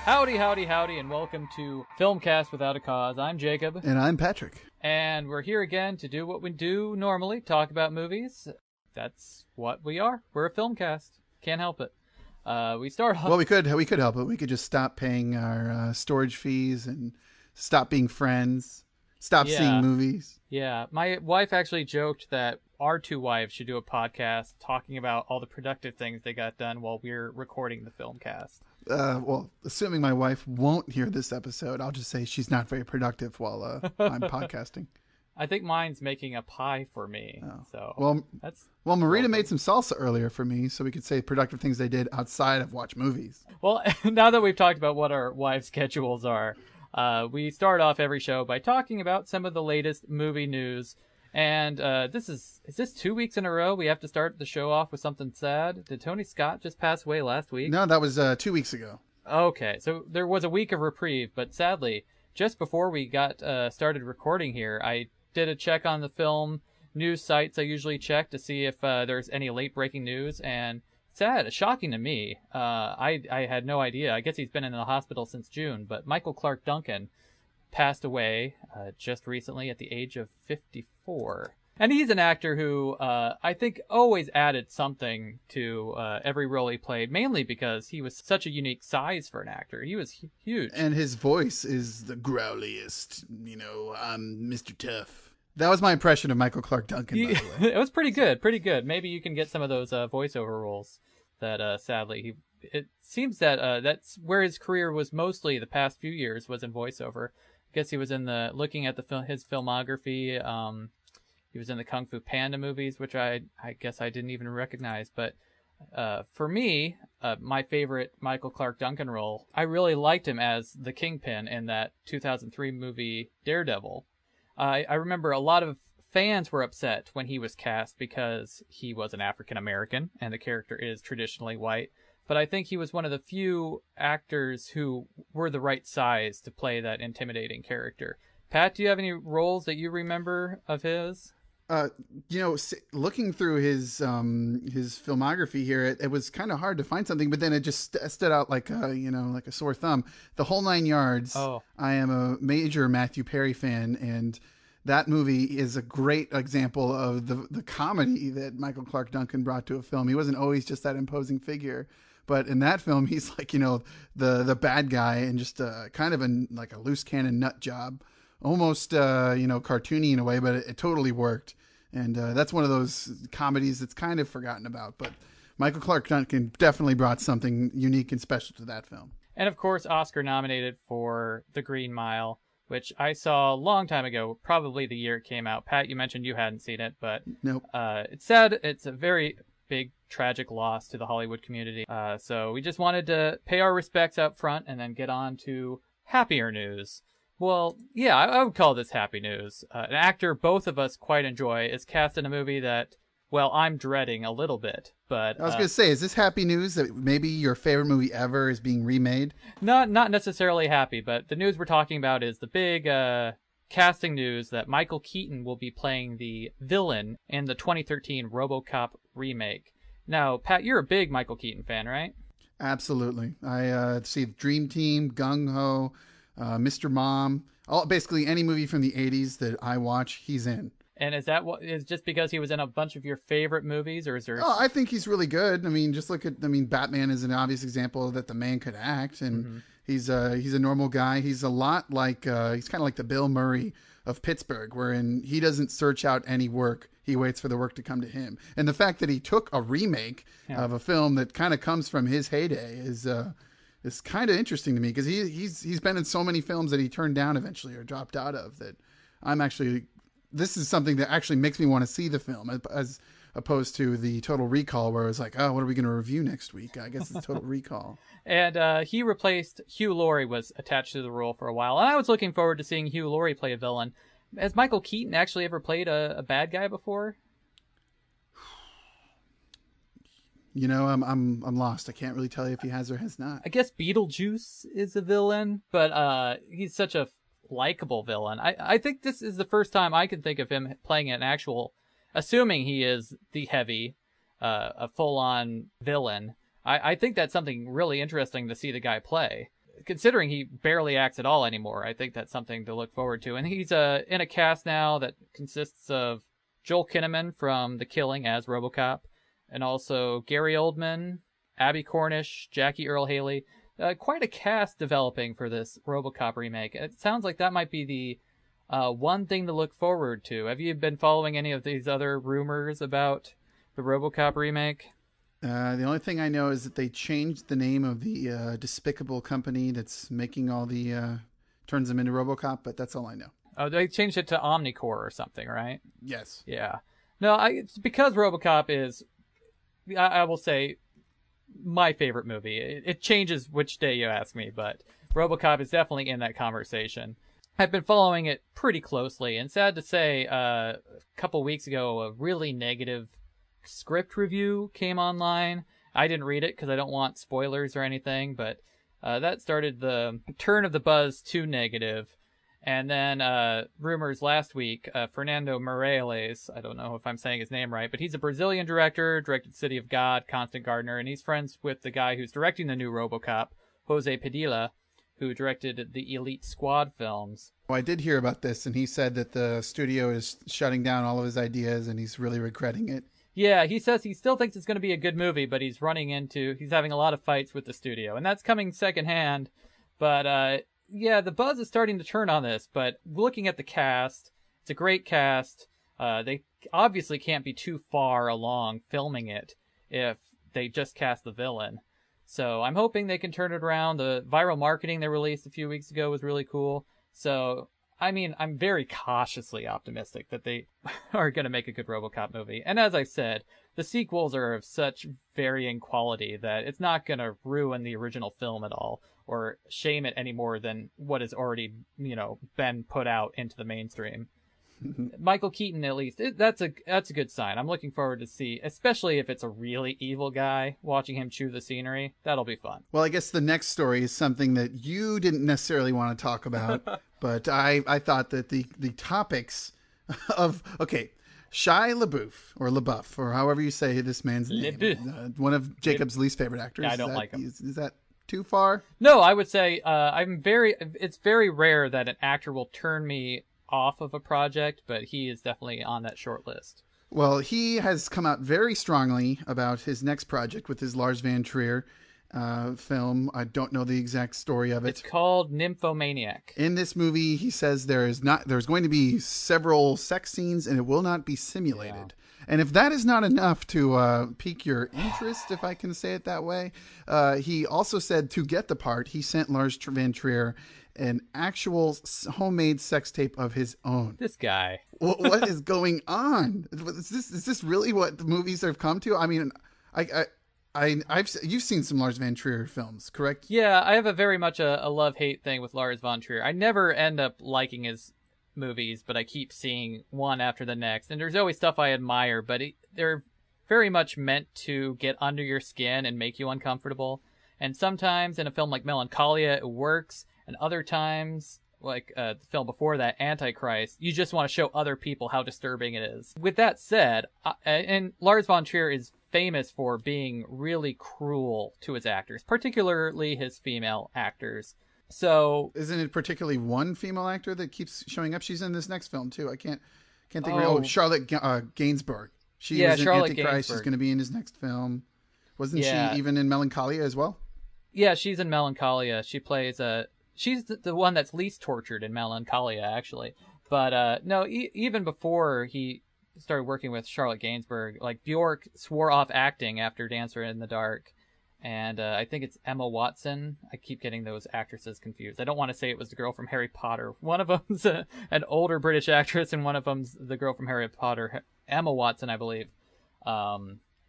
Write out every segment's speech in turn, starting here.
Howdy, howdy, howdy, and welcome to Filmcast Without a Cause. I'm Jacob. And I'm Patrick. And we're here again to do what we do normally, talk about movies. That's what we are. We're a filmcast. Can't help it. We start off... Well, we could help it. We could just stop paying our storage fees and stop being friends, stop seeing movies. Yeah, my wife actually joked that our two wives should do a podcast talking about all the productive things they got done while we're recording the filmcast. Well, assuming my wife won't hear this episode, I'll just say she's not very productive while I'm podcasting. I think mine's making a pie for me. Oh. So well, Marita made some salsa earlier for me, so we could say productive things they did outside of watch movies. Well, now that we've talked about what our wives' schedules are, we start off every show by talking about some of the latest movie news. And is this 2 weeks in a row? We have to start the show off with something sad. Did Tony Scott just pass away last week? No, that was 2 weeks ago. Okay, so there was a week of reprieve, but sadly, just before we got started recording here, I did a check on the film news sites I usually check to see if there's any late breaking news, and shocking to me. I had no idea. I guess he's been in the hospital since June, but Michael Clark Duncan passed away just recently at the age of 54. And he's an actor who I think always added something to every role he played, mainly because he was such a unique size for an actor. He was huge. And his voice is the growliest, I'm Mr. Tough. That was my impression of Michael Clark Duncan, by the way. It was pretty good. Maybe you can get some of those voiceover roles that sadly it seems that that's where his career was mostly the past few years, was in voiceover. I guess he was looking at his filmography. He was in the Kung Fu Panda movies, which I guess I didn't even recognize. But for me, my favorite Michael Clark Duncan role, I really liked him as the Kingpin in that 2003 movie Daredevil. I remember a lot of fans were upset when he was cast because he was an African American and the character is traditionally white. But I think he was one of the few actors who were the right size to play that intimidating character. Pat, do you have any roles that you remember of his? Looking through his filmography here, it was kind of hard to find something, but then it just stood out like a sore thumb. The Whole Nine Yards. Oh. I am a major Matthew Perry fan, and that movie is a great example of the comedy that Michael Clark Duncan brought to a film. He wasn't always just that imposing figure. But in that film, he's like, the bad guy and just kind of like a loose cannon nut job, almost, cartoony in a way, but it totally worked. And that's one of those comedies that's kind of forgotten about. But Michael Clark Duncan definitely brought something unique and special to that film. And of course, Oscar nominated for The Green Mile, which I saw a long time ago, probably the year it came out. Pat, you mentioned you hadn't seen it, but nope. It's sad. It's a very big tragic loss to the Hollywood community. So we just wanted to pay our respects up front and then get on to happier news. Well, yeah, I would call this happy news. An actor both of us quite enjoy is cast in a movie that, well, I'm dreading a little bit. But I was going to say, is this happy news that maybe your favorite movie ever is being remade? Not necessarily happy, but the news we're talking about is the big casting news that Michael Keaton will be playing the villain in the 2013 Robocop remake. Now, Pat, you're a big Michael Keaton fan, right? Absolutely. I see Dream Team, Gung Ho, Mr. Mom, basically any movie from the 80s that I watch, he's in. And is that is just because he was in a bunch of your favorite movies, or is there? Oh, I think he's really good. I mean, just Batman is an obvious example that the man could act, and he's a normal guy. He's a lot like he's kind of like the Bill Murray of Pittsburgh, wherein he doesn't search out any work. He waits for the work to come to him. And the fact that he took a remake of a film that kind of comes from his heyday is kind of interesting to me, because he's been in so many films that he turned down eventually or dropped out of, that this is something that actually makes me want to see the film, as opposed to the Total Recall, where it was like, oh, what are we going to review next week? I guess it's Total Recall. And he replaced Hugh Laurie, was attached to the role for a while. And I was looking forward to seeing Hugh Laurie play a villain. Has Michael Keaton actually ever played a bad guy before? I'm lost. I can't really tell you if he has or has not. I guess Beetlejuice is a villain, but he's such a likable villain. I think this is the first time I can think of him playing an actual, assuming he is the heavy, a full-on villain. I think that's something really interesting to see the guy play. considering he barely acts at all anymore, I think that's something to look forward to. And he's in a cast now that consists of Joel Kinnaman from The Killing as Robocop, and also Gary Oldman, Abby Cornish, Jackie Earle Haley. Quite a cast developing for this Robocop remake. It sounds like that might be the one thing to look forward to. Have you been following any of these other rumors about the Robocop remake? The only thing I know is that they changed the name of the despicable company that's making all the turns them into Robocop, but that's all I know. Oh, they changed it to Omnicore or something, right? Yes. Yeah. No, it's because Robocop is, I will say, my favorite movie. It changes which day you ask me, but Robocop is definitely in that conversation. I've been following it pretty closely, and sad to say, a couple weeks ago, a really negative script review came online. I didn't read it because I don't want spoilers or anything, but that started the turn of the buzz to negative. And then rumors last week, Fernando Meirelles, I don't know if I'm saying his name right, but he's a Brazilian director, directed City of God, Constant Gardener, and he's friends with the guy who's directing the new Robocop, Jose Padilla, who directed the Elite Squad films. Well, I did hear about this, and he said that the studio is shutting down all of his ideas, and he's really regretting it. Yeah, he says he still thinks it's going to be a good movie, but he's having a lot of fights with the studio, and that's coming secondhand, but yeah, the buzz is starting to turn on this, but looking at the cast, it's a great cast. They obviously can't be too far along filming it if they just cast the villain. So I'm hoping they can turn it around. The viral marketing they released a few weeks ago was really cool. So, I mean, I'm very cautiously optimistic that they are going to make a good Robocop movie. And as I said, the sequels are of such varying quality that it's not going to ruin the original film at all, or shame it any more than what has already, been put out into the mainstream. Michael Keaton, at least, that's a good sign. I'm looking forward to see, especially if it's a really evil guy, watching him chew the scenery. That'll be fun. Well, I guess the next story is something that you didn't necessarily want to talk about, but I thought that the topics of, Shia Labouf, or LaBeouf, or however you say this man's name, one of Jacob's least favorite actors. I don't like him. Is that too far? No, I would say it's very rare that an actor will turn me off of a project, but he is definitely on that short list. Well, he has come out very strongly about his next project with his Lars Van Trier film. I don't know the exact story of it. It's called Nymphomaniac. In this movie, he says there's going to be several sex scenes, and it will not be simulated. Yeah. And if that is not enough to pique your interest, if I can say it that way, he also said to get the part, he sent Lars Van Trier an actual homemade sex tape of his own. This guy. What is going on? Is this really what the movies have come to? I mean, you've seen some Lars Van Trier films, correct? Yeah, I have a very much a love-hate thing with Lars Van Trier. I never end up liking his movies, but I keep seeing one after the next, and there's always stuff I admire, but they're very much meant to get under your skin and make you uncomfortable. And sometimes in a film like Melancholia, it works, and other times, like the film before that, Antichrist, you just want to show other people how disturbing it is. With that said, and Lars Van Trier is famous for being really cruel to his actors, particularly his female actors. So, isn't it particularly one female actor that keeps showing up? She's in this next film too. I can't think of Charlotte Gainsbourg. She was in Charlotte Antichrist. Gainsbourg. She's going to be in his next film. Wasn't she even in Melancholia as well? Yeah, she's in Melancholia. She plays she's the one that's least tortured in Melancholia, actually. But no, even before he started working with Charlotte Gainsbourg, like Bjork swore off acting after Dancer in the Dark. And I think it's Emma Watson. I keep getting those actresses confused. I don't want to say it was the girl from Harry Potter. One of them's an older British actress, and one of them's the girl from Harry Potter, Emma Watson, I believe.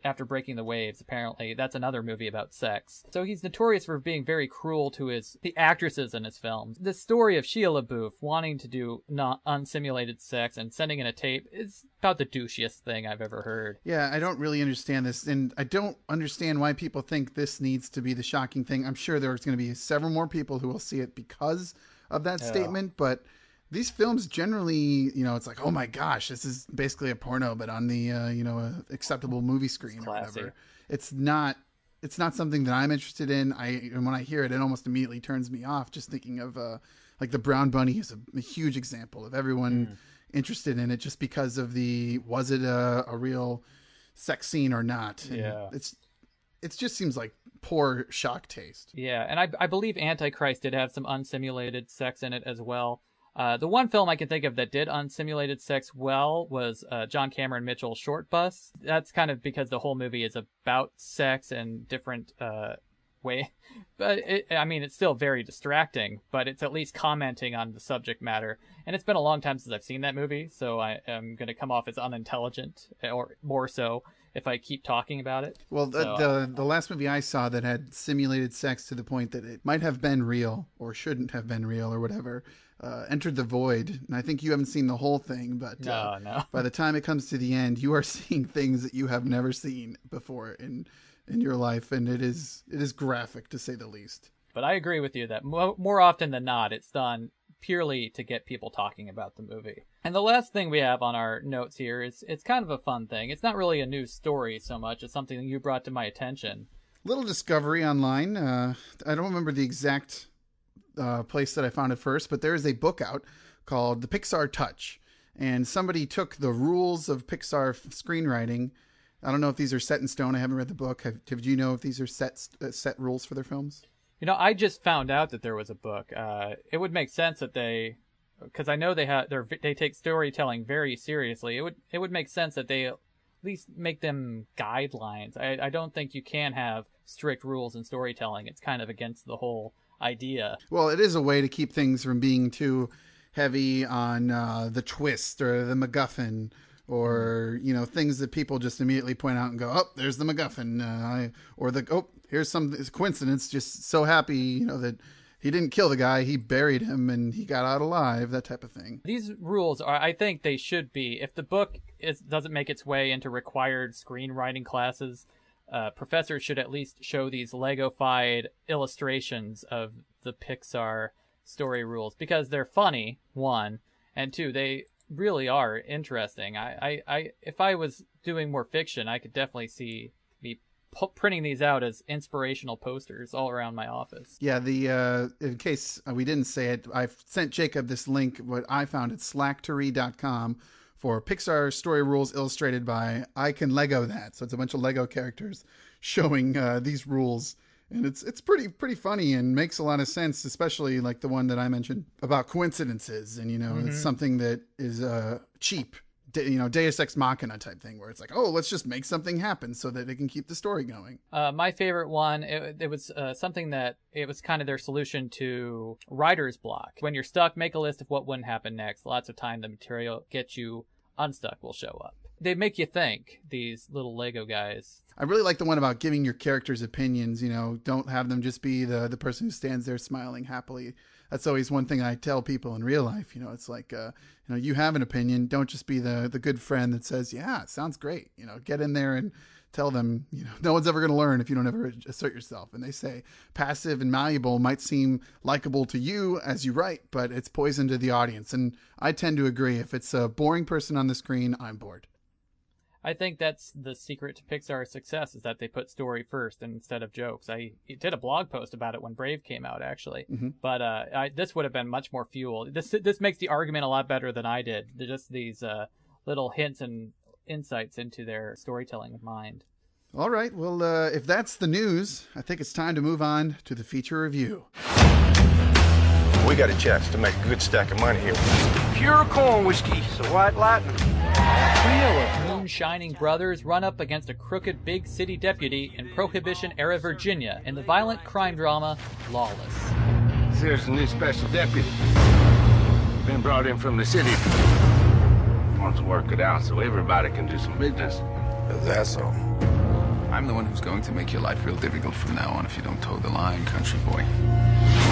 After Breaking the Waves, apparently that's another movie about sex. So he's notorious for being very cruel to the actresses in his films. The story of Shia LaBeouf wanting to do not unsimulated sex and sending in a tape is about the douchiest thing I've ever heard. Yeah, I don't really understand this, and I don't understand why people think this needs to be the shocking thing. I'm sure there's going to be several more people who will see it because of that statement, but these films generally, it's like, oh my gosh, this is basically a porno, but on the, acceptable movie screen or whatever. It's it's not something that I'm interested in. And when I hear it, it almost immediately turns me off. Just thinking of like the Brown Bunny is a huge example of everyone interested in it just because of was it a real sex scene or not? And it just seems like poor shock taste. Yeah, and I believe Antichrist did have some unsimulated sex in it as well. The one film I can think of that did unsimulated sex well was John Cameron Mitchell's Short Bus. That's kind of because the whole movie is about sex and different way. But it's still very distracting, but it's at least commenting on the subject matter. And it's been a long time since I've seen that movie, so I am going to come off as unintelligent, or more so if I keep talking about it. Well, the last movie I saw that had simulated sex to the point that it might have been real or shouldn't have been real or whatever, Entered the Void. And I think you haven't seen the whole thing, but no. By the time it comes to the end, you are seeing things that you have never seen before in your life, and it is graphic to say the least. But I agree with you that more often than not, it's done purely to get people talking about the movie. And the last thing we have on our notes here is it's kind of a fun thing. It's not really a news story so much. It's something that you brought to my attention. Little discovery online. I don't remember the exact place that I found it first, but there is a book out called The Pixar Touch. And somebody took the rules of Pixar screenwriting. I don't know if these are set in stone. I haven't read the book. Do you know if these are set rules for their films? I just found out that there was a book. It would make sense that because I know they take storytelling very seriously. It would make sense that they at least make them guidelines. I don't think you can have strict rules in storytelling. It's kind of against the whole idea. Well, it is a way to keep things from being too heavy on the twist or the MacGuffin, or things that people just immediately point out and go, oh, there's the MacGuffin, here's some coincidence, just so happy that he didn't kill the guy, he buried him and he got out alive, that type of thing. These rules I think they should be, if the book doesn't make its way into required screenwriting classes, professors should at least show these Lego-fied illustrations of the Pixar story rules, because they're funny, one, and two, they really are interesting. I if I was doing more fiction, I could definitely see me printing these out as inspirational posters all around my office. Yeah, in case we didn't say it, I've sent Jacob this link, what I found at slacktoread.com for Pixar story rules illustrated by I Can Lego That. So it's a bunch of Lego characters showing these rules. And it's pretty funny and makes a lot of sense, especially like the one that I mentioned about coincidences. And, it's something that is cheap, Deus Ex Machina type thing, where it's like, oh, let's just make something happen so that it can keep the story going. My favorite one, it was something that it was kind of their solution to writer's block. When you're stuck, make a list of what wouldn't happen next. Lots of time the material gets you unstuck will show up. They make you think, these little Lego guys. I really like the one about giving your characters opinions. Don't have them just be the person who stands there smiling happily. That's always one thing I tell people in real life. It's like, you have an opinion. Don't just be the good friend that says, yeah, it sounds great. Get in there and tell them, no one's ever going to learn if you don't ever assert yourself. And they say passive and malleable might seem likable to you as you write, but it's poison to the audience. And I tend to agree. If it's a boring person on the screen, I'm bored. I think that's the secret to Pixar's success, is that they put story first instead of jokes. I did a blog post about it when Brave came out, actually. Mm-hmm. But this would have been much more fuel. This makes the argument a lot better than I did. Just these little hints and insights into their storytelling mind. All right. Well, if that's the news, I think it's time to move on to the feature review. We got a chance to make a good stack of money here. Pure corn whiskey, so white lightning. Trio of moonshining brothers run up against a crooked big city deputy in Prohibition-era Virginia in the violent crime drama Lawless. There's a new special deputy. Been brought in from the city. Wants to work it out so everybody can do some business. Is that so? I'm the one who's going to make your life real difficult from now on if you don't toe the line, country boy.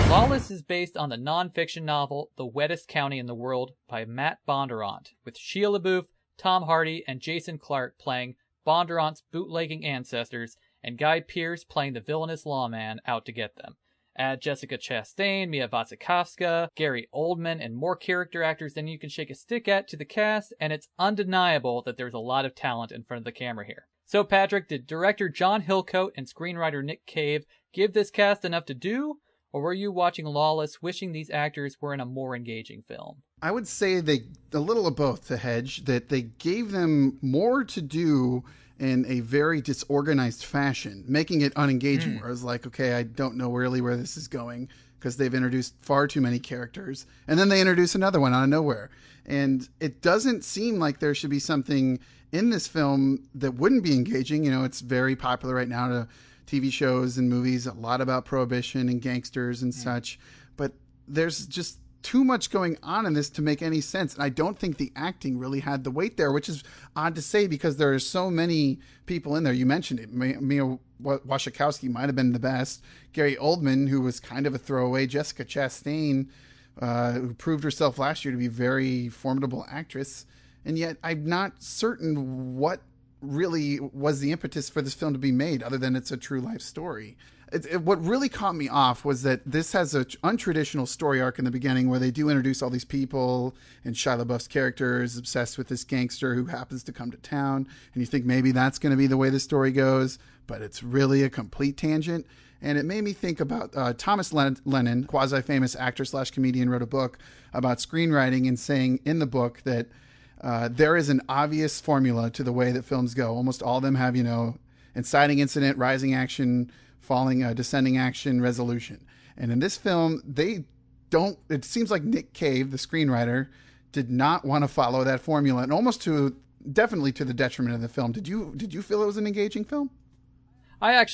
Lawless is based on the non-fiction novel The Wettest County in the World by Matt Bondurant, with Shia Labouf, Tom Hardy, and Jason Clarke playing Bondurant's bootlegging ancestors, and Guy Pearce playing the villainous lawman out to get them. Add Jessica Chastain, Mia Wasikowska, Gary Oldman, and more character actors than you can shake a stick at to the cast, and it's undeniable that there's a lot of talent in front of the camera here. So, Patrick, did director John Hillcoat and screenwriter Nick Cave give this cast enough to do, or were you watching Lawless wishing these actors were in a more engaging film? I would say a little of both to hedge, that they gave them more to do in a very disorganized fashion, making it unengaging, where I was like, okay, I don't know really where this is going, because they've introduced far too many characters, and then they introduce another one out of nowhere. And it doesn't seem like there should be something in this film that wouldn't be engaging. You know, it's very popular right now to TV shows and movies, a lot about prohibition and gangsters and such, but there's just too much going on in this to make any sense. And I don't think the acting really had the weight there, which is odd to say because there are so many people in there. You mentioned it. Mia Wasikowska might have been the best. Gary Oldman, who was kind of a throwaway. Jessica Chastain, who proved herself last year to be a very formidable actress. And yet I'm not certain what really was the impetus for this film to be made, other than it's a true life story. What really caught me off was that this has an untraditional story arc in the beginning where they do introduce all these people, and Shia Labouf's character is obsessed with this gangster who happens to come to town, and you think maybe that's going to be the way the story goes, but it's really a complete tangent. And it made me think about Thomas Lennon, quasi-famous actor / comedian, wrote a book about screenwriting and saying in the book that there is an obvious formula to the way that films go. Almost all of them have, inciting incident, rising action, falling, descending action, resolution. And in this film, it seems like Nick Cave, the screenwriter, did not want to follow that formula, and definitely to the detriment of the film. Did you feel it was an engaging film? I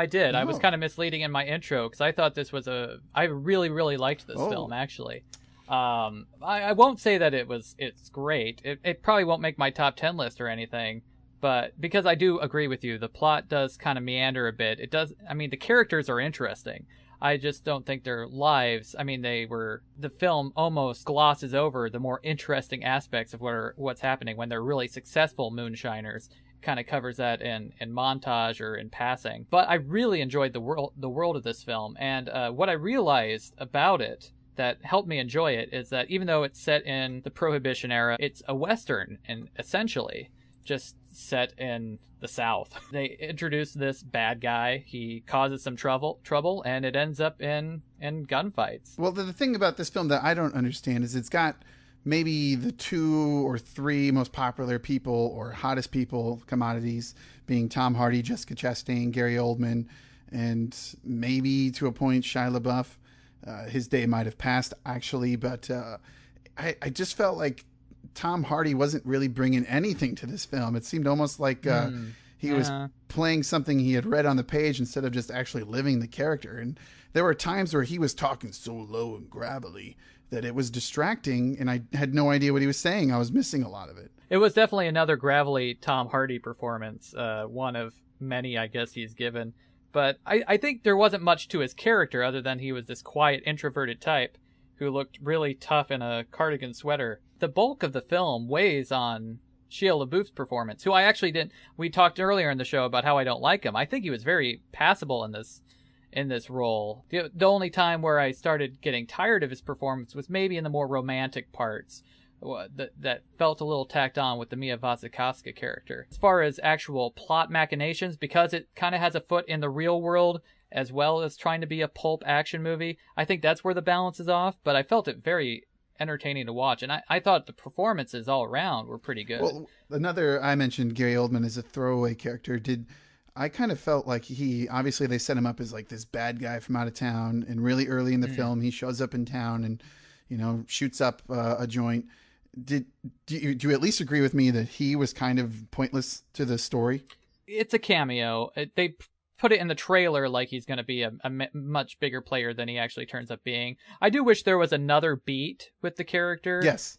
did. Oh. I was kind of misleading in my intro because I thought this was I really, really liked this film, actually. I won't say that it's great. It probably won't make my top 10 list or anything, but because I do agree with you, the plot does kind of meander a bit. The characters are interesting. I just don't think their lives, the film almost glosses over the more interesting aspects of what's happening when they're really successful moonshiners. Kind of covers that in montage or in passing. But I really enjoyed the world of this film, and what I realized about it that helped me enjoy it is that even though it's set in the Prohibition era, it's a Western, and essentially just set in the South. They introduce this bad guy, he causes some trouble, and it ends up in gunfights. Well, the thing about this film that I don't understand is it's got maybe the 2 or 3 most popular people or hottest people, commodities, being Tom Hardy, Jessica Chastain, Gary Oldman, and maybe to a point Shia LaBeouf. His day might have passed, actually, but I just felt like Tom Hardy wasn't really bringing anything to this film. It seemed almost like he was playing something he had read on the page instead of just actually living the character. And there were times where he was talking so low and gravelly that it was distracting, and I had no idea what he was saying. I was missing a lot of it. It was definitely another gravelly Tom Hardy performance, one of many, I guess, he's given. But I think there wasn't much to his character other than he was this quiet, introverted type who looked really tough in a cardigan sweater. The bulk of the film weighs on Shia LaBeouf's performance, who I actually didn't... We talked earlier in the show about how I don't like him. I think he was very passable in this role. The only time where I started getting tired of his performance was maybe in the more romantic parts that felt a little tacked on with the Mia Wasikowska character. As far as actual plot machinations, because it kind of has a foot in the real world as well as trying to be a pulp action movie, I think that's where the balance is off, but I felt it very entertaining to watch, and I thought the performances all around were pretty good. Well, I mentioned Gary Oldman as a throwaway character. I kind of felt like obviously they set him up as like this bad guy from out of town, and really early in the film he shows up in town and shoots up a joint. Do you at least agree with me that he was kind of pointless to the story? It's a cameo. They put it in the trailer like he's going to be a much bigger player than he actually turns up being. I do wish there was another beat with the character. Yes,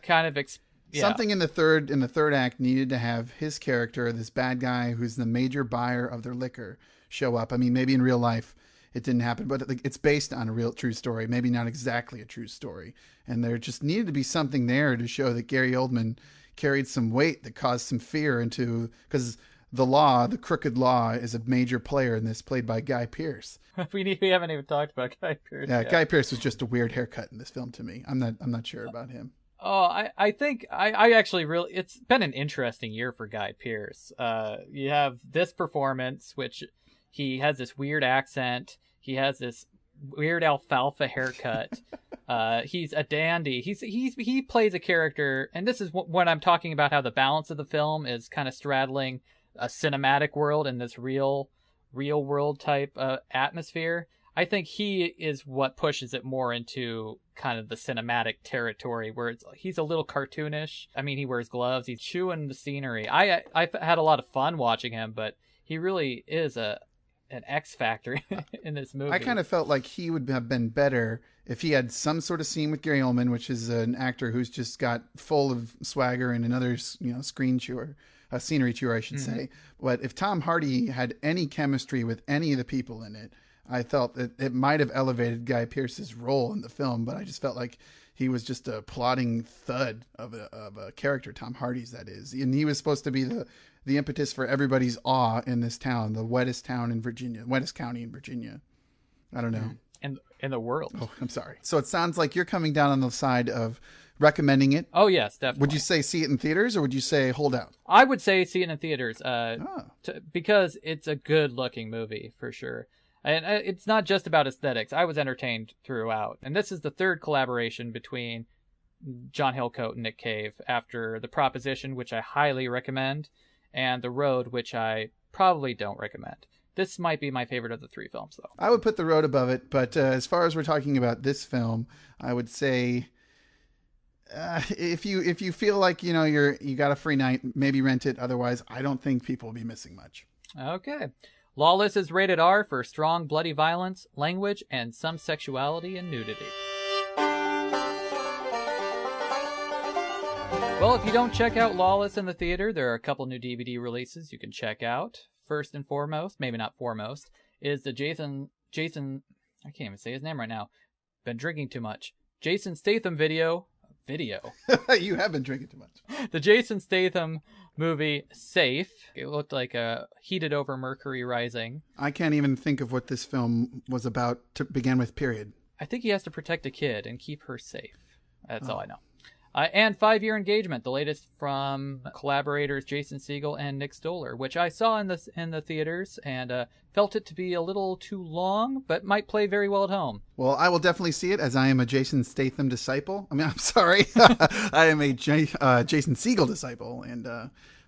kind of something in the third act needed to have his character, this bad guy who's the major buyer of their liquor, show up. I mean, maybe in real life it didn't happen, but it's based on a real true story. Maybe not exactly a true story. And there just needed to be something there to show that Gary Oldman carried some weight that caused some fear because the crooked law is a major player in this, played by Guy Pearce. We haven't even talked about Guy Pearce. Yeah, yet. Guy Pearce was just a weird haircut in this film to me. I'm not sure about him. Oh, I think I actually really, it's been an interesting year for Guy Pearce. You have this performance, which he has this weird accent. He has this weird alfalfa haircut. He's a dandy. He plays a character, and this is when I'm talking about how the balance of the film is kind of straddling a cinematic world and this real world type atmosphere. I think he is what pushes it more into kind of the cinematic territory where he's a little cartoonish. I mean, he wears gloves. He's chewing the scenery. I've had a lot of fun watching him, but he really is an X factor in this movie. I kind of felt like he would have been better if he had some sort of scene with Gary Oldman, which is an actor who's just got full of swagger and another, screen chewer. A scenery chewer, I should say. But if Tom Hardy had any chemistry with any of the people in it, I felt that it might have elevated Guy Pearce's role in the film, but I just felt like he was just a plodding thud of a character, Tom Hardy's, that is. And he was supposed to be the impetus for everybody's awe in this town, the wettest town in Virginia, wettest county in Virginia. I don't know. In the world. Oh, I'm sorry. So it sounds like you're coming down on the side of recommending it. Oh, yes, definitely. Would you say see it in theaters, or would you say hold out? I would say see it in theaters because it's a good-looking movie, for sure. And it's not just about aesthetics. I was entertained throughout. And this is the third collaboration between John Hillcoat and Nick Cave after The Proposition, which I highly recommend, and The Road, which I probably don't recommend. This might be my favorite of the three films, though. I would put The Road above it, but as far as we're talking about this film, I would say if you feel like you got a free night, maybe rent it. Otherwise, I don't think people will be missing much. Okay. Lawless is rated R for strong bloody violence, language, and some sexuality and nudity. Well, if you don't check out Lawless in the theater, there are a couple new DVD releases you can check out. First and foremost, maybe not foremost, is the Jason, I can't even say his name right now. Been drinking too much. Jason Statham video. You have been drinking too much. The Jason Statham movie Safe. It looked like a heated over Mercury Rising. I can't even think of what this film was about to begin with, period. I think he has to protect a kid and keep her safe. That's all I know. And 5 Year Engagement, the latest from collaborators Jason Segel and Nick Stoller, which I saw in the theaters and felt it to be a little too long, but might play very well at home. Well, I will definitely see it, as I am a Jason Statham disciple. I mean, I'm sorry. I am a Jason Segel disciple, and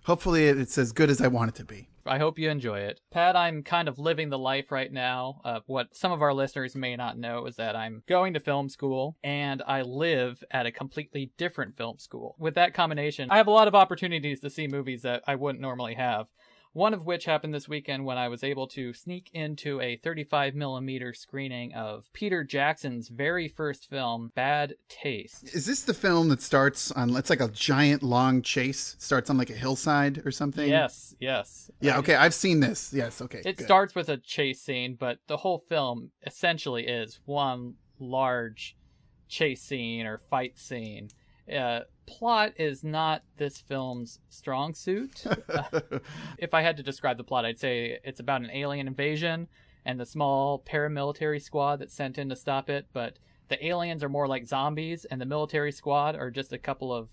hopefully it's as good as I want it to be. I hope you enjoy it. Pat, I'm kind of living the life right now. What some of our listeners may not know is that I'm going to film school, and I live at a completely different film school. With that combination, I have a lot of opportunities to see movies that I wouldn't normally have. One of which happened this weekend when I was able to sneak into a 35mm screening of Peter Jackson's very first film, Bad Taste. Is this the film that starts on, it's like a giant long chase, starts on like a hillside or something? Yes. Yeah, okay, I've seen this. Yes, okay. It starts with a chase scene, but the whole film essentially is one large chase scene or fight scene. Plot is not this film's strong suit. If I had to describe the plot, I'd say it's about an alien invasion and the small paramilitary squad that's sent in to stop it, but the aliens are more like zombies and the military squad are just a couple of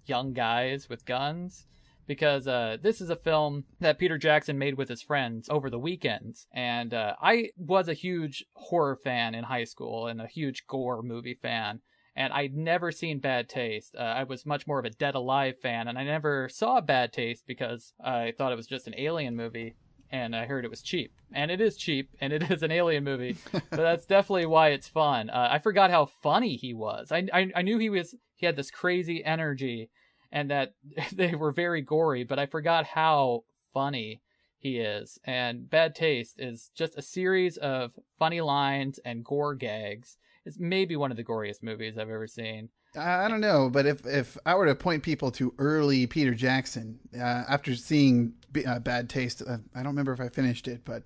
young guys with guns. Because this is a film that Peter Jackson made with his friends over the weekends. And I was a huge horror fan in high school and a huge gore movie fan. And I'd never seen Bad Taste. I was much more of a Dead Alive fan, and I never saw Bad Taste because I thought it was just an alien movie, and I heard it was cheap. And it is cheap, and it is an alien movie, but that's definitely why it's fun. I forgot how funny he was. I knew he had this crazy energy, and that they were very gory, but I forgot how funny he is. And Bad Taste is just a series of funny lines and gore gags. It's maybe one of the goriest movies I've ever seen. I don't know, but if I were to point people to early Peter Jackson, after seeing Bad Taste, I don't remember if I finished it, but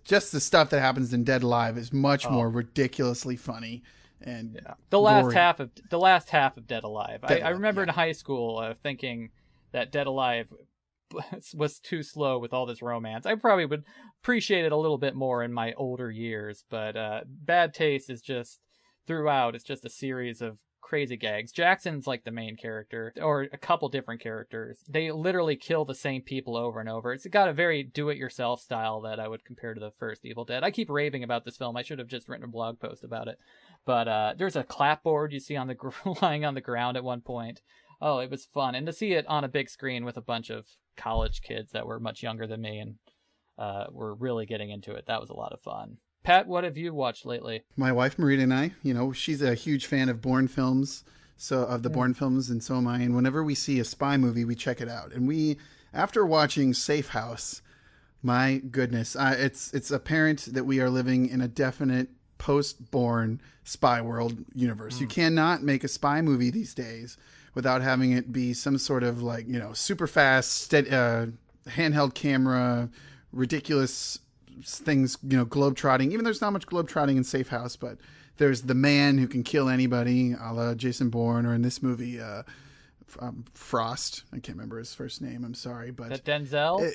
just the stuff that happens in Dead Alive is much more ridiculously funny. And the last half of Dead Alive. I remember in high school thinking that Dead Alive was too slow with all this romance. I probably would appreciate it a little bit more in my older years, but Bad Taste is just throughout. It's just a series of crazy gags. Jackson's like the main character, or a couple different characters. They literally kill the same people over and over. It's got a very do-it-yourself style that I would compare to the first Evil Dead. I keep raving about this film. I should have just written a blog post about it. But there's a clapboard you see on the lying on the ground at one point. Oh, it was fun. And to see it on a big screen with a bunch of college kids that were much younger than me and were really getting into it, that was a lot of fun. Pat, what have you watched lately? My wife, Marita, and I, she's a huge fan of Bourne films, Bourne films, and so am I. And whenever we see a spy movie, we check it out. And after watching Safe House, my goodness, it's apparent that we are living in a definite post-Bourne spy world universe. You cannot make a spy movie these days without having it be some sort of super fast, handheld camera, ridiculous things, globetrotting. Even there's not much globetrotting in Safe House, but there's the man who can kill anybody, a la Jason Bourne, or in this movie, Frost. I can't remember his first name. I'm sorry, but that Denzel.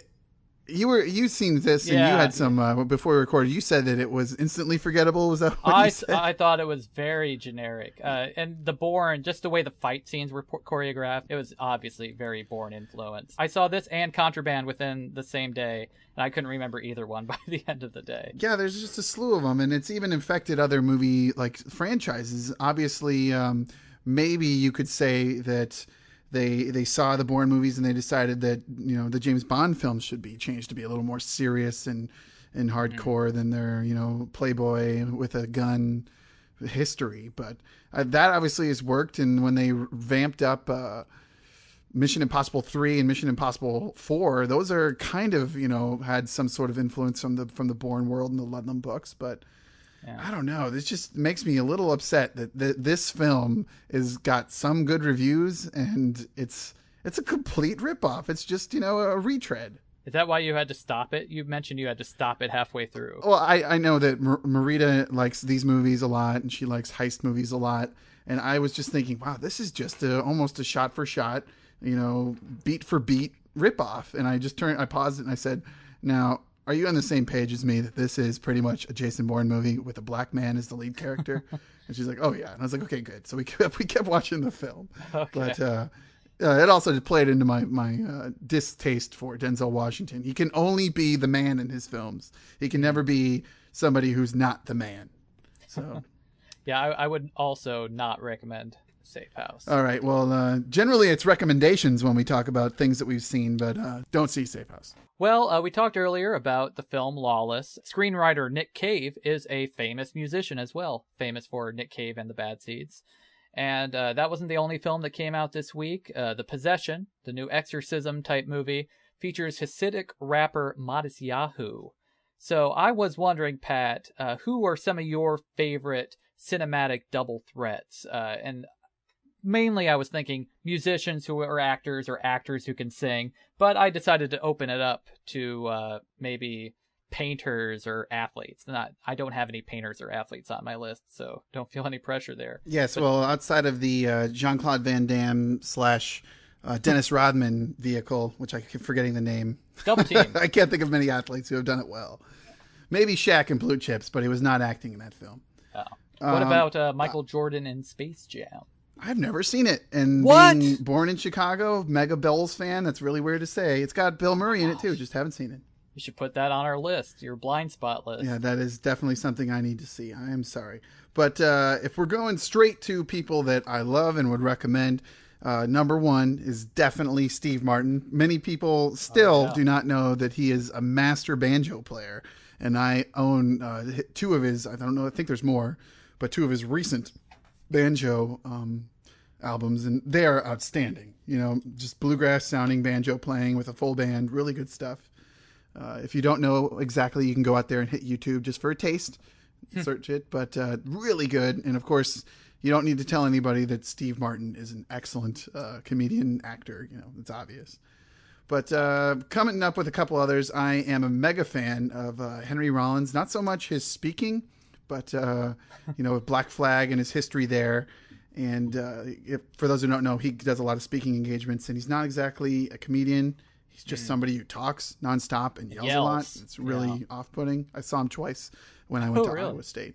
You've seen this, and you had some before we recorded. You said that it was instantly forgettable. Was that what you said? I thought it was very generic, and the Bourne, just the way the fight scenes were choreographed, it was obviously very Bourne influenced. I saw this and Contraband within the same day, and I couldn't remember either one by the end of the day. Yeah, there's just a slew of them, and it's even infected other movie franchises. Obviously, maybe you could say that they saw the Bourne movies and they decided that the James Bond films should be changed to be a little more serious and hardcore than their Playboy with a gun history. But that obviously has worked. And when they vamped up Mission Impossible 3 and Mission Impossible 4, those are kind of had some sort of influence from the Bourne world and the Ludlum books, but. Yeah. I don't know. This just makes me a little upset that this film has got some good reviews and it's a complete ripoff. It's just, a retread. Is that why you had to stop it? You mentioned you had to stop it halfway through. Well, I know that Marita likes these movies a lot and she likes heist movies a lot. And I was just thinking, wow, this is just almost a shot for shot, beat for beat ripoff. And I paused it and I said, now, are you on the same page as me that this is pretty much a Jason Bourne movie with a black man as the lead character? And she's like, oh, yeah. And I was like, okay, good. So we kept watching the film. Okay. But it also just played into my distaste for Denzel Washington. He can only be the man in his films. He can never be somebody who's not the man. So, yeah, I would also not recommend Safe House. All right. Well, generally it's recommendations when we talk about things that we've seen, but don't see Safe House. Well, we talked earlier about the film Lawless. Screenwriter Nick Cave is a famous musician as well, famous for Nick Cave and the Bad Seeds. And that wasn't the only film that came out this week. The Possession, the new exorcism type movie, features Hasidic rapper Matisyahu. So I was wondering, Pat, who are some of your favorite cinematic double threats? And mainly I was thinking musicians who are actors or actors who can sing, but I decided to open it up to maybe painters or athletes. I don't have any painters or athletes on my list, so don't feel any pressure there. Yes, well, outside of the Jean-Claude Van Damme / Dennis Rodman vehicle, which I keep forgetting the name. Double Team. I can't think of many athletes who have done it well. Maybe Shaq in Blue Chips, but he was not acting in that film. Oh. What about Michael Jordan in Space Jam? I've never seen it. And what? Being born in Chicago, mega Bulls fan, that's really weird to say. It's got Bill Murray in it too, just haven't seen it. You should put that on our list, your blind spot list. Yeah, that is definitely something I need to see. I am sorry. But if we're going straight to people that I love and would recommend, number one is definitely Steve Martin. Many people still do not know that he is a master banjo player. And I own two of his, I think there's more, but two of his recent banjo albums, and they are outstanding. Just bluegrass sounding banjo playing with a full band, really good stuff. If you don't know exactly, you can go out there and hit YouTube just for a taste, search it, but really good. And of course, you don't need to tell anybody that Steve Martin is an excellent comedian, actor. It's obvious. But coming up with a couple others, I am a mega fan of Henry Rollins. Not so much his speaking, but with Black Flag and his history there. And for those who don't know, he does a lot of speaking engagements, and he's not exactly a comedian. He's just somebody who talks nonstop and yells a lot. It's really off-putting. I saw him twice when I went to Iowa State.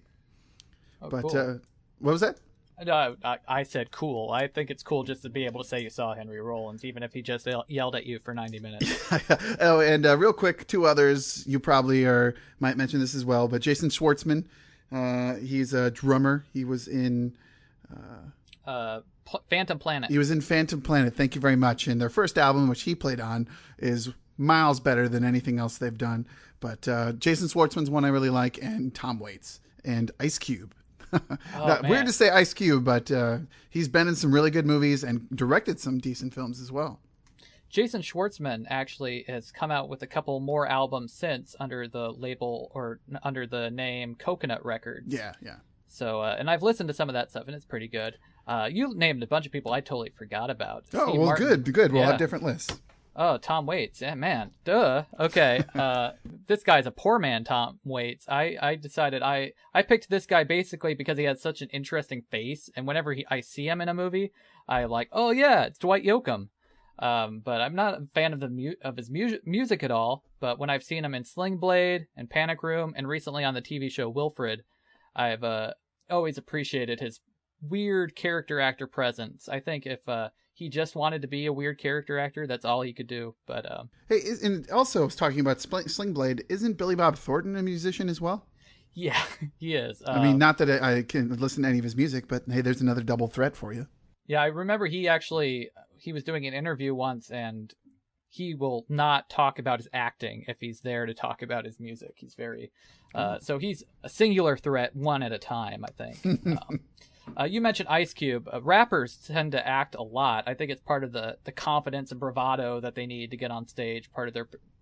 Oh, but cool. What was that? No, I said cool. I think it's cool just to be able to say you saw Henry Rollins, even if he just yelled at you for 90 minutes. Oh, and real quick, 2 others. You probably might mention this as well, but Jason Schwartzman. He's a drummer. He was in Phantom Planet. He was in Phantom Planet. Thank you very much. And their first album, which he played on, is miles better than anything else they've done. But Jason Schwartzman's one I really like, and Tom Waits and Ice Cube. Weird to say Ice Cube, but he's been in some really good movies and directed some decent films as well. Jason Schwartzman actually has come out with a couple more albums since under the label or under the name Coconut Records. Yeah. So, and I've listened to some of that stuff, and it's pretty good. You named a bunch of people I totally forgot about. Oh, Steve Martin. Good. We'll have different lists. Oh, Tom Waits. Yeah, man. Duh. Okay. This guy's a poor man, Tom Waits. I decided I picked this guy basically because he had such an interesting face. And whenever I see him in a movie, I like, oh, yeah, it's Dwight Yoakam. But I'm not a fan of his music at all. But when I've seen him in Sling Blade and Panic Room and recently on the TV show Wilfred, I've always appreciated his weird character actor presence. I think if he just wanted to be a weird character actor, that's all he could do. But hey, and also I was talking about Sling Blade. Isn't Billy Bob Thornton a musician as well? Yeah, he is. I mean, not that I can listen to any of his music, but hey, there's another double threat for you. Yeah, I remember he was doing an interview once, and he will not talk about his acting if he's there to talk about his music. He's very so he's a singular threat, one at a time, I think. You mentioned Ice Cube. Rappers tend to act a lot. I think it's part of the confidence and bravado that they need to get on stage.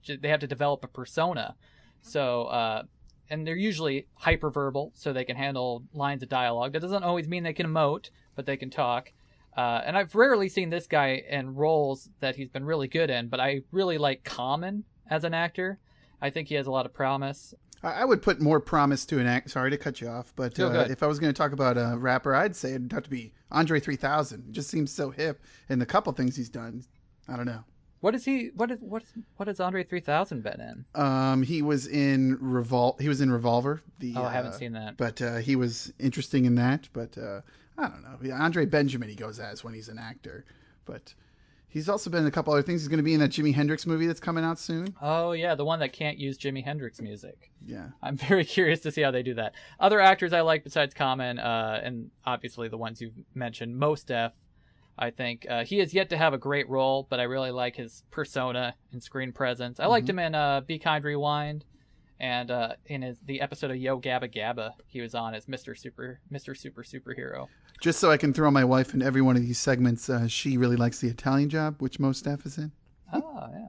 They have to develop a persona. So, and they're usually hyperverbal, so they can handle lines of dialogue. That doesn't always mean they can emote, but they can talk. And I've rarely seen this guy in roles that he's been really good in, but I really like Common as an actor. I think he has a lot of promise. I would put more promise to an act. Sorry to cut you off, but if I was going to talk about a rapper, I'd say it'd have to be Andre 3000. It just seems so hip in the couple things he's done. I don't know. What has Andre 3000 been in? He was in Revolver. I haven't seen that. But he was interesting in that. But I don't know. Andre Benjamin he goes as when he's an actor, but. He's also been in a couple other things. He's going to be in that Jimi Hendrix movie that's coming out soon. Oh, yeah, the one that can't use Jimi Hendrix music. Yeah. I'm very curious to see how they do that. Other actors I like besides Common, and obviously the ones you've mentioned, Mos Def, I think. He has yet to have a great role, but I really like his persona and screen presence. I liked him in Be Kind, Rewind, and in the episode of Yo Gabba Gabba, he was on as Mr. Superhero. Just so I can throw my wife in every one of these segments, she really likes The Italian Job, which Mos Def is in. Oh, yeah.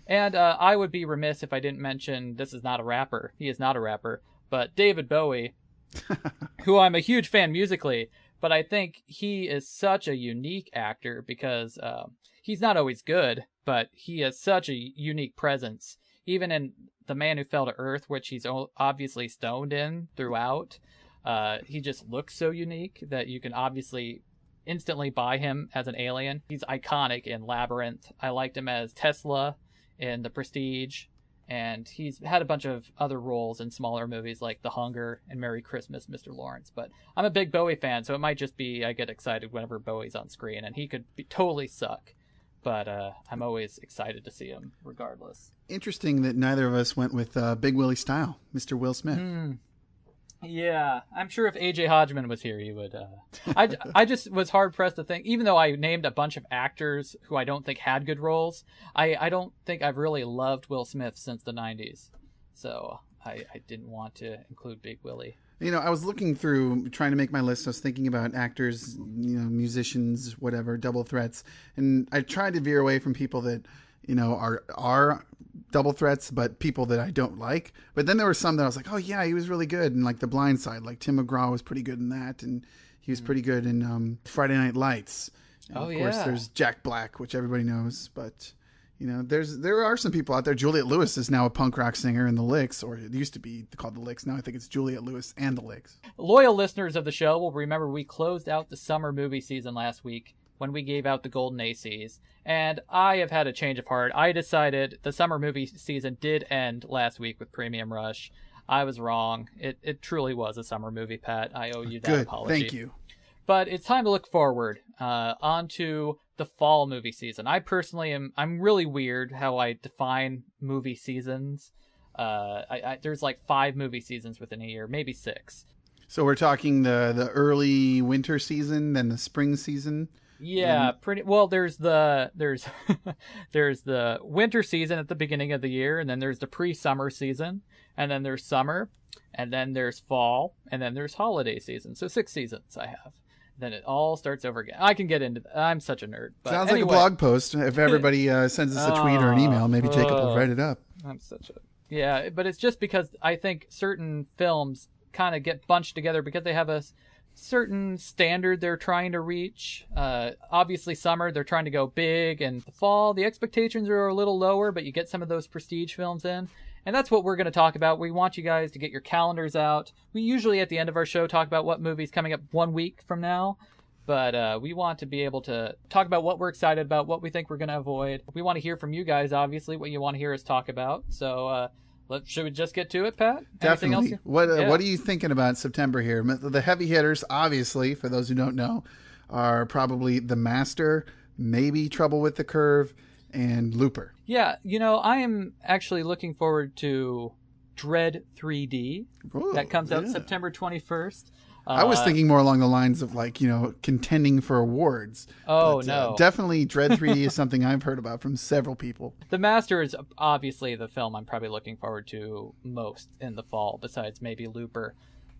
And I would be remiss if I didn't mention, this is not a rapper. He is not a rapper. But David Bowie, who I'm a huge fan musically, but I think he is such a unique actor because he's not always good, but he has such a unique presence. Even in The Man Who Fell to Earth, which he's obviously stoned in throughout, he just looks so unique that you can obviously instantly buy him as an alien. He's iconic in Labyrinth. I liked him as Tesla in The Prestige, and he's had a bunch of other roles in smaller movies like The Hunger and Merry Christmas, Mr. Lawrence. But I'm a big Bowie fan, so it might just be I get excited whenever Bowie's on screen, and he could totally suck. But I'm always excited to see him regardless. Interesting that neither of us went with Big Willie style, Mr. Will Smith. Yeah, I'm sure if AJ Hodgman was here, he would. I just was hard pressed to think, even though I named a bunch of actors who I don't think had good roles, I don't think I've really loved Will Smith since the 90s. So I didn't want to include Big Willie. You know, I was looking through, trying to make my list. I was thinking about actors, musicians, whatever, double threats. And I tried to veer away from people that, are double threats, but people that I don't like. But then there were some that I was like, oh yeah, he was really good. And like The Blind Side, like Tim McGraw was pretty good in that. And he was pretty good in Friday Night Lights. And of course, there's Jack Black, which everybody knows. But, there are some people out there. Juliette Lewis is now a punk rock singer in The Licks, or it used to be called The Licks. Now I think it's Juliette Lewis and The Licks. Loyal listeners of the show will remember we closed out the summer movie season last week when we gave out the Golden ACs. And I have had a change of heart. I decided the summer movie season did end last week with Premium Rush. I was wrong. It truly was a summer movie, Pat. I owe you that apology. Thank you. But it's time to look forward onto the fall movie season. I personally I'm really weird how I define movie seasons. There's like 5 movie seasons within a year, maybe 6. So we're talking the early winter season, then the spring season. Yeah, pretty well. There's the there's the winter season at the beginning of the year, and then there's the pre-summer season, and then there's summer, and then there's fall, and then there's holiday season. So 6 seasons I have. Then it all starts over again. I can get into that. I'm such a nerd. But Sounds anyway. like a blog post. If everybody sends us a tweet or an email, maybe Jacob will write it up. I'm such a... Yeah, but it's just because I think certain films kind of get bunched together because they have a certain standard they're trying to reach. Obviously, summer, they're trying to go big, and the fall, the expectations are a little lower, but you get some of those prestige films in. And that's what we're going to talk about. We want you guys to get your calendars out. We usually, at the end of our show, talk about what movie's coming up 1 week from now. But we want to be able to talk about what we're excited about, what we think we're going to avoid. We want to hear from you guys, obviously, what you want to hear us talk about. So should we just get to it, Pat? Definitely. What are you thinking about September here? The heavy hitters, obviously, for those who don't know, are probably The Master, maybe Trouble with the Curve, and Looper. Yeah, I am actually looking forward to Dread 3D. Ooh, that comes out September 21st. I was thinking more along the lines of contending for awards. Oh, but, no. Definitely Dread 3D is something I've heard about from several people. The Master is obviously the film I'm probably looking forward to most in the fall, besides maybe Looper.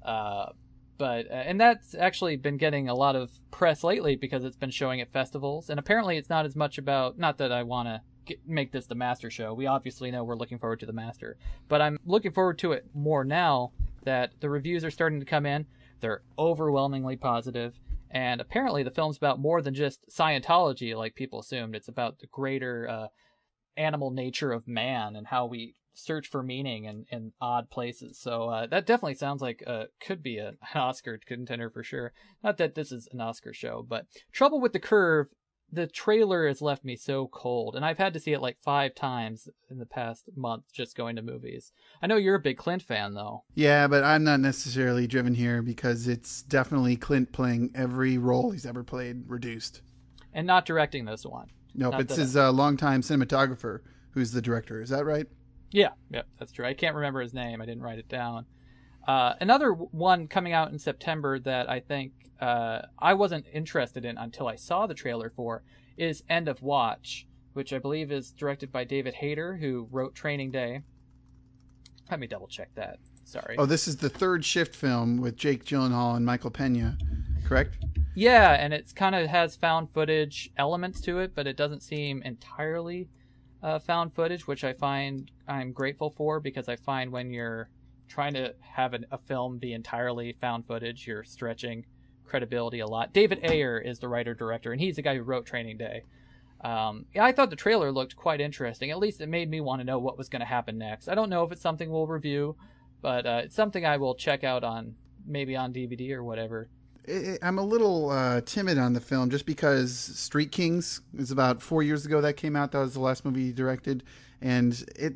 And that's actually been getting a lot of press lately because it's been showing at festivals. And apparently it's not as much about, not that I want to make this the Master show. We obviously know we're looking forward to the Master. But I'm looking forward to it more now that the reviews are starting to come in. They're overwhelmingly positive, and apparently the film's about more than just Scientology like people assumed. It's about the greater animal nature of man and how we search for meaning in odd places. So that definitely sounds like could be an Oscar contender for sure. Not that this is an Oscar show, but Trouble with the Curve, the trailer has left me so cold, and I've had to see it like 5 times in the past month just going to movies. I know you're a big Clint fan, though. Yeah, but I'm not necessarily driven here because it's definitely Clint playing every role he's ever played reduced. And not directing this one. Nope, it's his longtime cinematographer who's the director. Is that right? Yeah, that's true. I can't remember his name. I didn't write it down. Another one coming out in September that I think I wasn't interested in until I saw the trailer for is End of Watch, which I believe is directed by David Hayter, who wrote Training Day. Let me double check that. Sorry. Oh, this is the Third Shift film with Jake Gyllenhaal and Michael Pena, correct? Yeah, and it's kind of has found footage elements to it, but it doesn't seem entirely found footage, which I find I'm grateful for, because I find when you're trying to have a film be entirely found footage, you're stretching credibility a lot. David Ayer is the writer-director, and he's the guy who wrote Training Day. I thought the trailer looked quite interesting. At least it made me want to know what was going to happen next. I don't know if it's something we'll review, but it's something I will check out maybe on DVD or whatever. I'm a little timid on the film just because Street Kings is about 4 years ago that came out. That was the last movie he directed, and it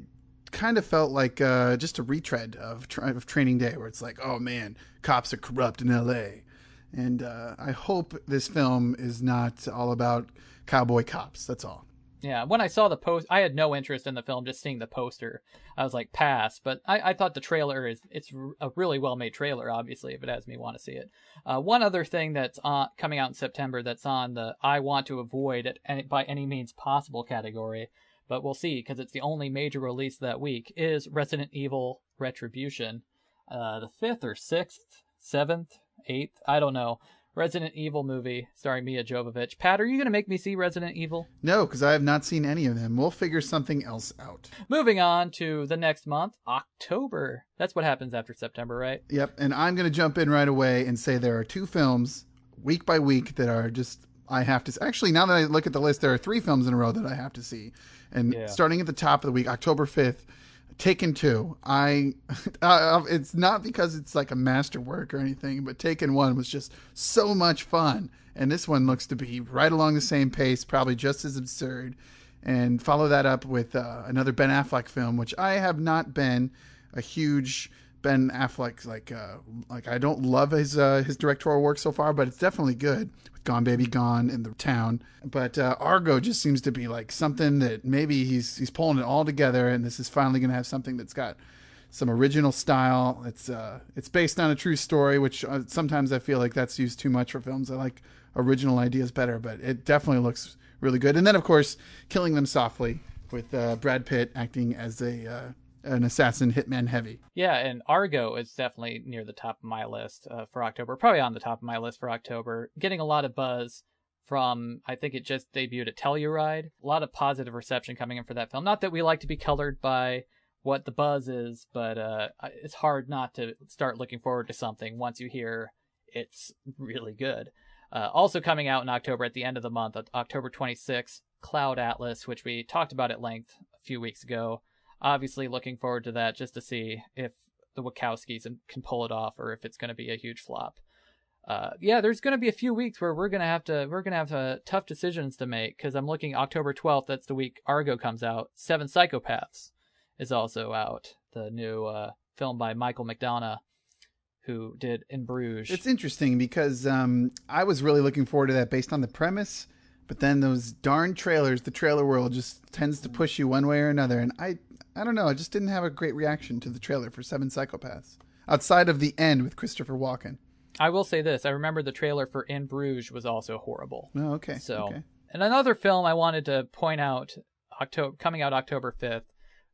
kind of felt like just a retread of Training Day, where it's like, oh man, cops are corrupt in L.A., and I hope this film is not all about cowboy cops. That's all. Yeah, when I saw the post, I had no interest in the film, just seeing the poster. I was like, pass. But I thought the trailer it's a really well-made trailer, obviously, if it has me want to see it. One other thing that's coming out in September that's on the I want to avoid by any means possible category, but we'll see, because it's the only major release that week, is Resident Evil Retribution. The 5th or 6th, 7th, 8th, I don't know. Resident Evil movie starring Mia Jovovich. Pat, are you going to make me see Resident Evil? No, because I have not seen any of them. We'll figure something else out. Moving on to the next month, October. That's what happens after September, right? Yep, and I'm going to jump in right away and say there are 2 films, week by week, that are just, I have to... Actually, now that I look at the list, there are 3 films in a row that I have to see. And starting at the top of the week, October 5th, Taken 2. It's not because it's like a masterwork or anything, but Taken 1 was just so much fun. And this one looks to be right along the same pace, probably just as absurd. And follow that up with another Ben Affleck film, which I have not been a huge Ben Affleck's like I don't love his directorial work so far, but it's definitely good. With Gone Baby Gone and The Town, but Argo just seems to be like something that maybe he's pulling it all together, and this is finally going to have something that's got some original style. It's based on a true story, which sometimes I feel like that's used too much for films. I like original ideas better, but it definitely looks really good. And then of course, Killing Them Softly with Brad Pitt acting as an assassin hitman heavy. Yeah, and Argo is definitely near the top of my list for October. Probably on the top of my list for October. Getting a lot of buzz from, I think it just debuted at Telluride. A lot of positive reception coming in for that film. Not that we like to be colored by what the buzz is, but it's hard not to start looking forward to something once you hear it's really good. Also coming out in October at the end of the month, October 26th, Cloud Atlas, which we talked about at length a few weeks ago. Obviously looking forward to that just to see if the Wachowskis can pull it off or if it's going to be a huge flop. There's going to be a few weeks where we're going to have tough decisions to make, because I'm looking October 12th. That's the week Argo comes out. Seven Psychopaths is also out. The new film by Michael McDonough, who did In Bruges. It's interesting because I was really looking forward to that based on the premise, but then those darn trailers, the trailer world just tends to push you one way or another, and I don't know. I just didn't have a great reaction to the trailer for Seven Psychopaths, outside of the end with Christopher Walken. I will say this. I remember the trailer for In Bruges was also horrible. Oh, okay. Okay. And another film I wanted to point out, coming out October 5th,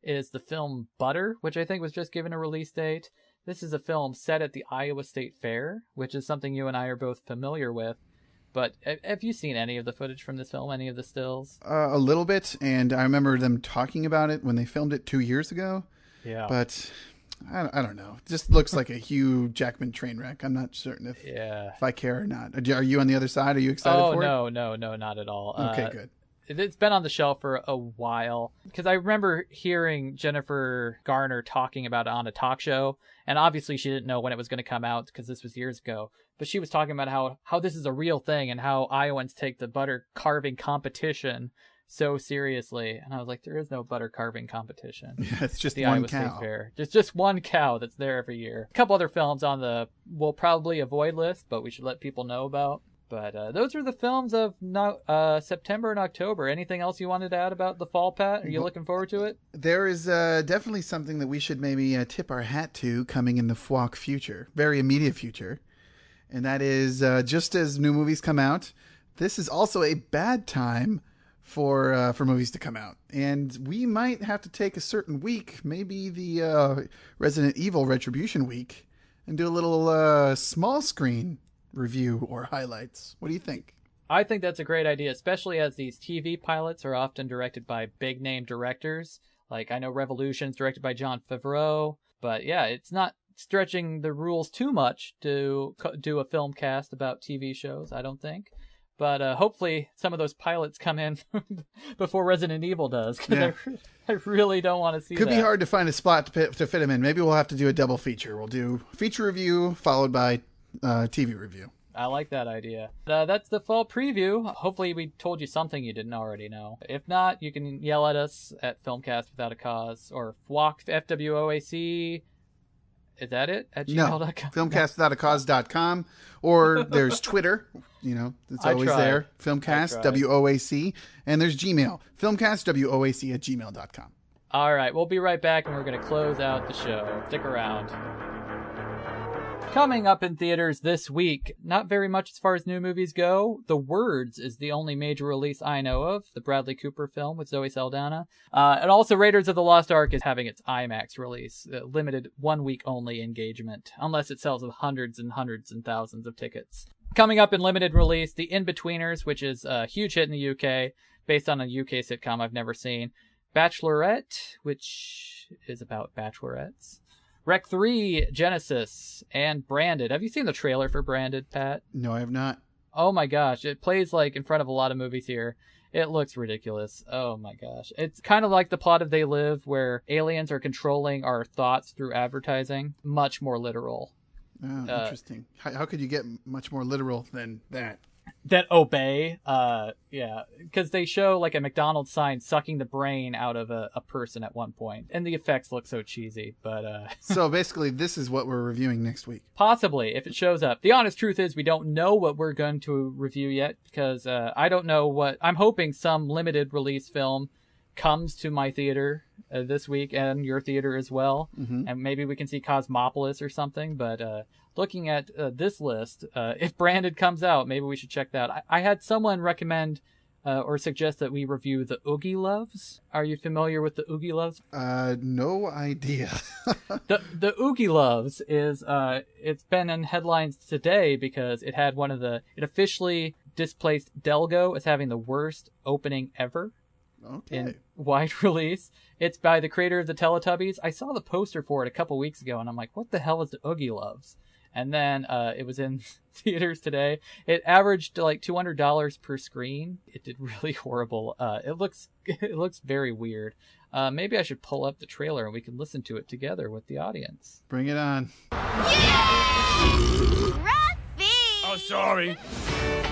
is the film Butter, which I think was just given a release date. This is a film set at the Iowa State Fair, which is something you and I are both familiar with. But have you seen any of the footage from this film, any of the stills? A little bit, and I remember them talking about it when they filmed it 2 years ago. Yeah. But I don't know. It just looks like a Hugh Jackman train wreck. I'm not certain if I care or not. Are you on the other side? Are you excited for it? Oh, no, not at all. Okay, good. It's been on the shelf for a while, because I remember hearing Jennifer Garner talking about it on a talk show, and obviously she didn't know when it was going to come out because this was years ago, but she was talking about how this is a real thing and how Iowans take the butter carving competition so seriously. And I was like, there is no butter carving competition. Yeah, it's just the one Iowa cow. State Fair. Just one cow that's there every year. A couple other films on the we'll probably avoid list, but we should let people know about. But those are the films of September and October. Anything else you wanted to add about the fall, Pat? Are you looking forward to it? There is definitely something that we should maybe tip our hat to coming in the FWOC future, very immediate future. And that is just as new movies come out, this is also a bad time for movies to come out. And we might have to take a certain week, maybe the Resident Evil Retribution week, and do a little small screen review or highlights. What do you think? I think that's a great idea, especially as these TV pilots are often directed by big name directors. Like, I know Revolution's directed by Jon Favreau, but yeah, it's not stretching the rules too much to do a film cast about TV shows, I don't think. But hopefully some of those pilots come in before Resident Evil does, because I really don't want to see that. Could be hard to find a spot to fit them in. Maybe we'll have to do a double feature. We'll do feature review followed by TV review. I like that idea. That's the fall preview. Hopefully we told you something you didn't already know. If not, you can yell at us at Filmcast Without a Cause or FWOC, FWOAC. Is that it? At gmail.com? No, filmcastwithoutacause.com. Or there's Twitter. You know, it's always there. Filmcast, WOAC. And there's Gmail. Filmcast, at gmail.com. All right, we'll be right back, and we're going to close out the show. Stick around. Coming up in theaters this week, not very much as far as new movies go. The Words is the only major release I know of, the Bradley Cooper film with Zoe Saldana. And also Raiders of the Lost Ark is having its IMAX release, limited 1 week only engagement, unless it sells hundreds and hundreds and thousands of tickets. Coming up in limited release, The In-Betweeners, which is a huge hit in the UK, based on a UK sitcom I've never seen. Bachelorette, which is about bachelorettes. Rec 3, Genesis, and Branded. Have you seen the trailer for Branded, Pat? No, I have not. Oh my gosh, it plays like in front of a lot of movies here. It looks ridiculous. Oh my gosh. It's kind of like the plot of They Live, where aliens are controlling our thoughts through advertising. Much more literal. Oh, interesting. How could you get much more literal than that? that obey. Yeah, because they show like a McDonald's sign sucking the brain out of a person at one point, and the effects look so cheesy. But so basically, this is what we're reviewing next week. Possibly, if it shows up. The honest truth is, we don't know what we're going to review yet, because I don't know what. I'm hoping some limited release film comes to my theater this week and your theater as well, and maybe we can see Cosmopolis or something. But looking at this list, if Branded comes out, maybe we should check that. I had someone recommend or suggest that we review the Oogie Loves. Are you familiar with the Oogie Loves? No idea. The Oogie Loves is it's been in headlines today because it had it officially displaced Delgo as having the worst opening ever. Okay. In wide release. It's by the creator of the Teletubbies. I saw the poster for it a couple weeks ago, and I'm like, what the hell is the Oogie Loves? And then it was in theaters today. It averaged like $200 per screen. It did really horrible. It looks very weird. Maybe I should pull up the trailer and we can listen to it together with the audience. Bring it on. Yay! Ruffy! Oh, sorry.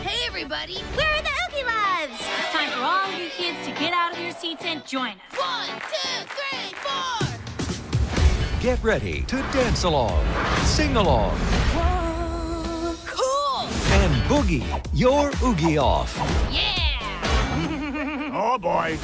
Hey, everybody. Where are the Oogie Loves? It's time for all of you kids to get out of your seats and join us. 1, 2, 3, 4. Get ready to dance along, sing along, Whoa, cool! and boogie your oogie off. Yeah! Oh, boy.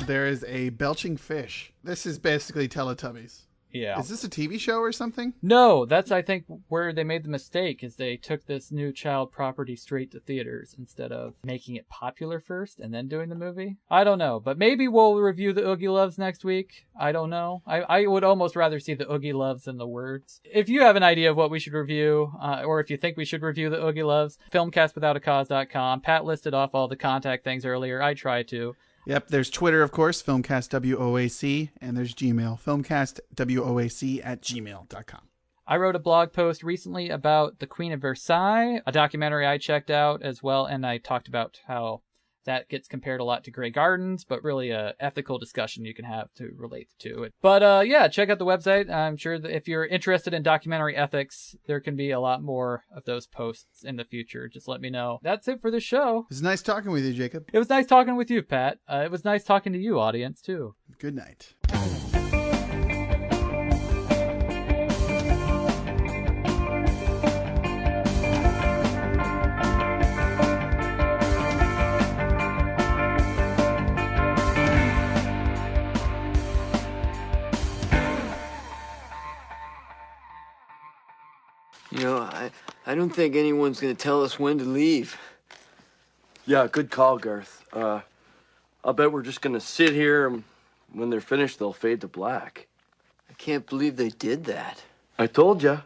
There is a belching fish. This is basically Teletubbies. Yeah. Is this a TV show or something? No, that's, I think, where they made the mistake, is they took this new child property straight to theaters instead of making it popular first and then doing the movie. I don't know, but maybe we'll review the Oogie Loves next week. I don't know. I would almost rather see the Oogie Loves than the words. If you have an idea of what we should review, or if you think we should review the Oogie Loves, filmcastwithoutacause.com. Pat listed off all the contact things earlier. I tried to. Yep, there's Twitter, of course, Filmcast WOAC, and there's Gmail, filmcastwoac@gmail.com. I wrote a blog post recently about The Queen of Versailles, a documentary I checked out as well, and I talked about how that gets compared a lot to Grey Gardens, but really a ethical discussion you can have to relate to it. But yeah, check out the website. I'm sure that if you're interested in documentary ethics, there can be a lot more of those posts in the future. Just let me know. That's it for the show. It was nice talking with you, Jacob. It was nice talking with you, Pat. It was nice talking to you, audience, too. Good night. You know, I don't think anyone's gonna tell us when to leave. Yeah, good call, Garth. I'll bet we're just gonna sit here, and when they're finished, they'll fade to black. I can't believe they did that. I told ya.